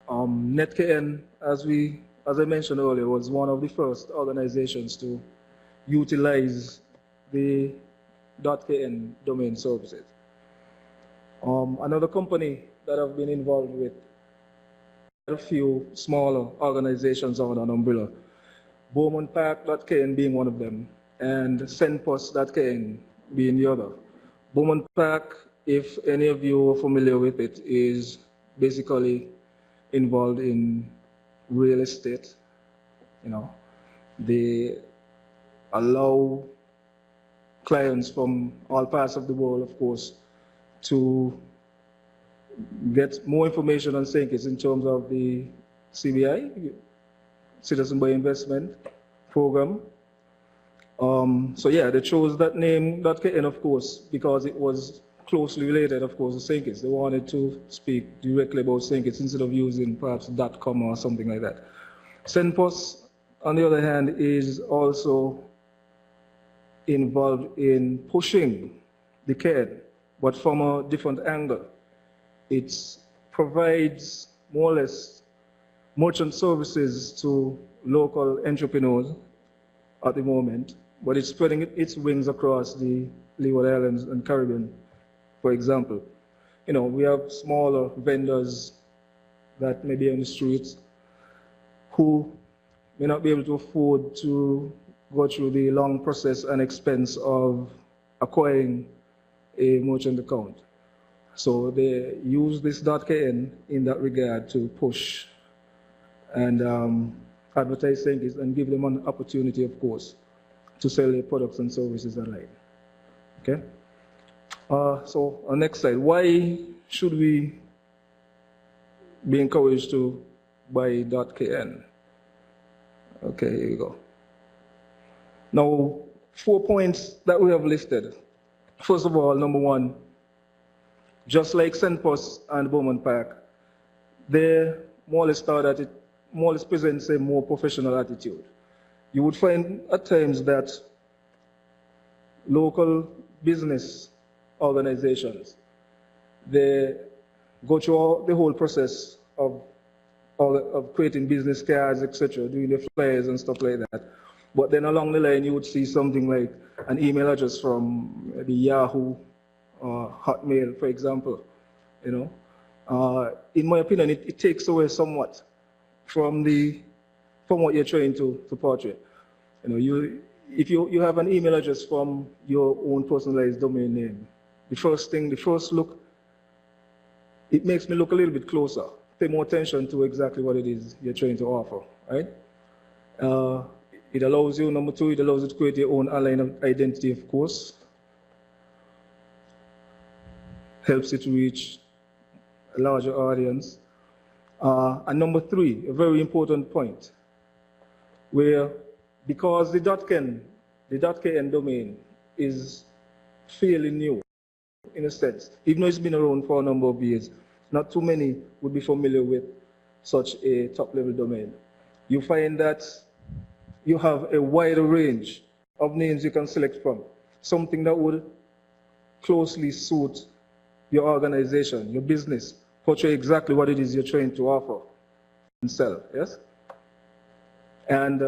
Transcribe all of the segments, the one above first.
NetKN, as I mentioned earlier, was one of the first organizations to utilize the .kn domain services. Another company that I've been involved with, a few smaller organizations under an umbrella, BowmanPark.kn being one of them, and SendPost.kn being the other. Bowman Park, if any of you are familiar with it, is basically involved in real estate. You know, they allow clients from all parts of the world, of course, to get more information on SinkIts in terms of the CBI, Citizen by Investment Program. So yeah, they chose that name, .kn, of course, because it was closely related, of course, to SinkIts. They wanted to speak directly about SinkIts instead of using perhaps .com or something like that. SendPost, on the other hand, is also involved in pushing the KN, but from a different angle. It provides more or less merchant services to local entrepreneurs at the moment, but it's spreading its wings across the Leeward Islands and Caribbean, for example. You know, we have smaller vendors that may be on the streets who may not be able to afford to go through the long process and expense of acquiring a merchant account. So they use this .kn in that regard to push and advertise SinkIts and give them an opportunity, of course, to sell their products and services online. Okay? So on next slide, why should we be encouraged to buy .kn? Okay, here you go. Now, 4 points that we have listed. First of all, number one, just like SendPost and Bowman Park, they more or less presents a more professional attitude. You would find at times that local business organizations, they go through the whole process of creating business cards, etc., doing the flyers and stuff like that. But then along the line, you would see something like an email address from maybe Yahoo or Hotmail, for example. You know, in my opinion, it takes away somewhat from what you're trying to portray. You know, if you have an email address from your own personalized domain name, the first look, it makes me look a little bit closer, pay more attention to exactly what it is you're trying to offer, right? It allows you, number two, it allows you to create your own online identity, of course. Helps you to reach a larger audience. And number three, a very important point, where because the .kn domain is fairly new, in a sense, even though it's been around for a number of years, not too many would be familiar with such a top-level domain. You find that you have a wider range of names you can select from, something that would closely suit your organization, your business, portray exactly what it is you're trying to offer and sell, yes? And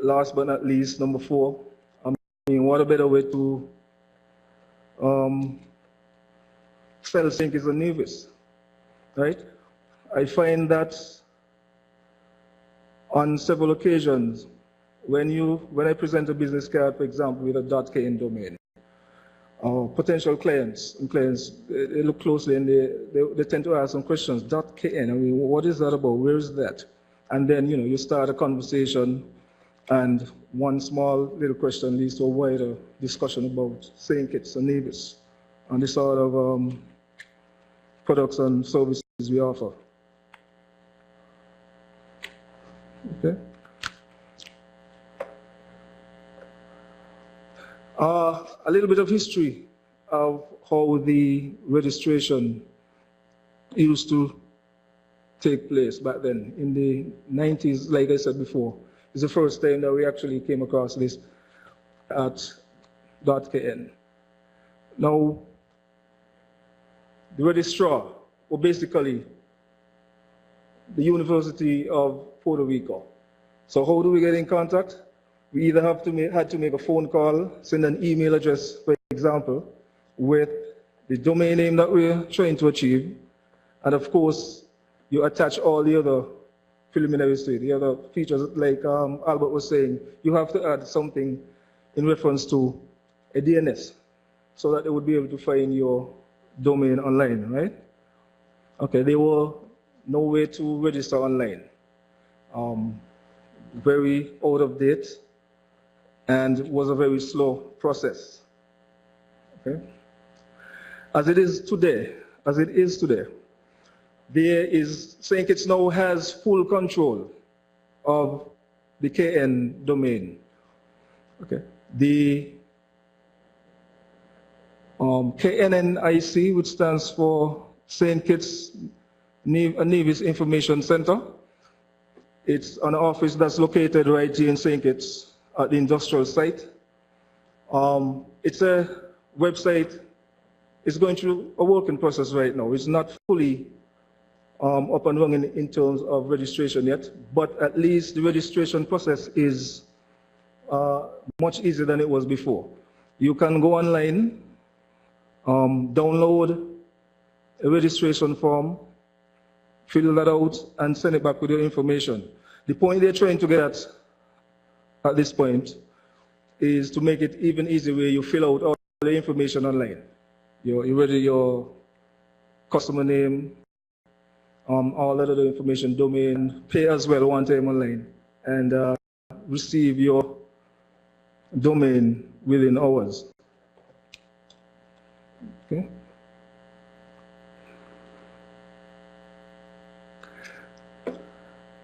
last but not least, number four, I mean, what a better way to sell SinkIts and Nevis, right? I find that on several occasions, when I present a business card, for example, with a .kn domain, potential clients they look closely and they tend to ask some questions. .kn, I mean, what is that about? Where is that? And then, you know, you start a conversation, and one small little question leads to a wider discussion about SinkIts and Nevis and the sort of products and services we offer. Okay. A little bit of history of how the registration used to take place back then. In the 90s, like I said before, it's the first time that we actually came across this at .kn. Now, the registrar will basically the University of Puerto Rico. So how do we get in contact? We either had to make a phone call, send an email address, for example, with the domain name that we're trying to achieve, and of course, you attach all the other preliminaries to it, the other features, like Albert was saying. You have to add something in reference to a DNS, so that they would be able to find your domain online, right? Okay, there were no way to register online. Very out of date, and was a very slow process. Okay? As it is today, St. Kitts now has full control of the KN domain. Okay. The KNNIC, which stands for St. Kitts Nevis Information Center. It's an office that's located right here in St. Kitts at the industrial site. It's a website. It's going through a working process right now. It's not fully up and running in terms of registration yet, but at least the registration process is much easier than it was before. You can go online, download a registration form, fill that out, and send it back with your information. The point they're trying to get at this point is to make it even easier where you fill out all the information online. Your customer name, all that other information, domain, pay as well one time online, and receive your domain within hours. Okay.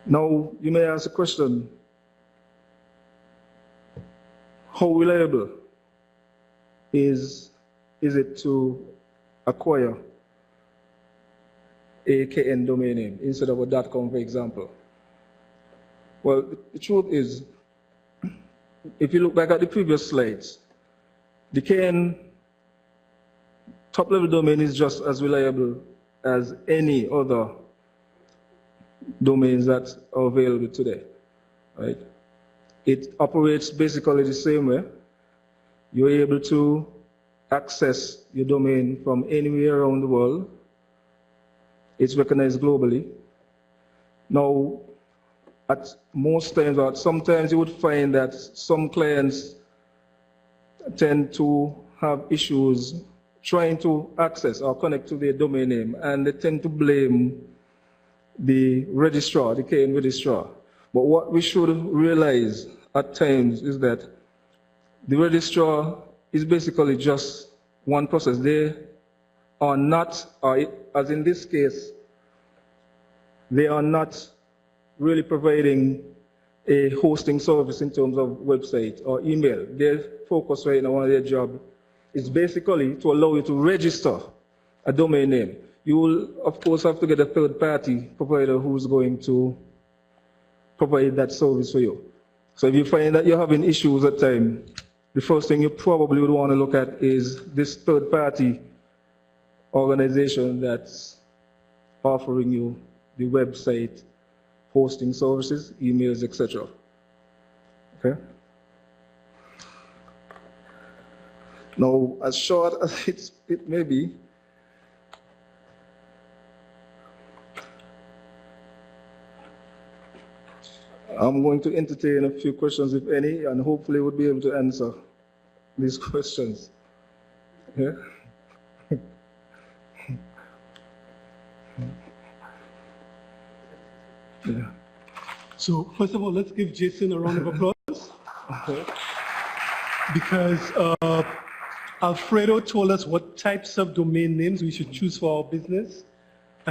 Now, you may ask a question, how reliable is it to acquire a KN domain name instead of a .com, for example? Well, the truth is, if you look back at the previous slides, the KN top-level domain is just as reliable as any other domains that are available today, right? It operates basically the same way. You're able to access your domain from anywhere around the world. It's recognized globally. Now, at most times, or sometimes you would find that some clients tend to have issues trying to access or connect to their domain name, and they tend to blame the registrar, the KN registrar. But what we should realize at times is that the registrar is basically just one process. They are not, as in this case, they are not really providing a hosting service in terms of website or email. Their focus right now on their job is basically to allow you to register a domain name. You will, of course, have to get a third-party provider who's going to provide that service for you. So if you find that you're having issues at times, the first thing you probably would want to look at is this third-party organization that's offering you the website hosting services, emails, etc. Okay? Now, as short as it may be, I'm going to entertain a few questions, if any, and hopefully we'll be able to answer these questions. Yeah? Yeah. So, first of all, let's give Jason a round of applause. Okay. Because Alfredo told us what types of domain names we should choose for our business.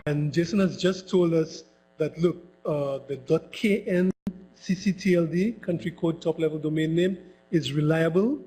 And Jason has just told us that, look, the .kn CCTLD, country code top level domain name, is reliable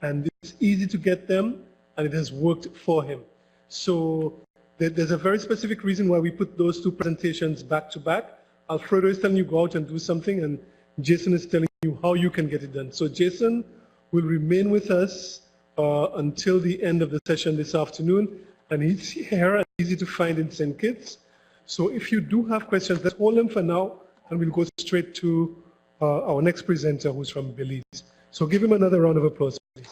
and it's easy to get them, and it has worked for him. So there's a very specific reason why we put those two presentations back to back. Alfredo is telling you go out and do something, and Jason is telling you how you can get it done. So Jason will remain with us until the end of the session this afternoon, and he's here and easy to find in St. Kitts. So if you do have questions, let's hold them for now, and we'll go straight to our next presenter, who's from Belize. So give him another round of applause, please.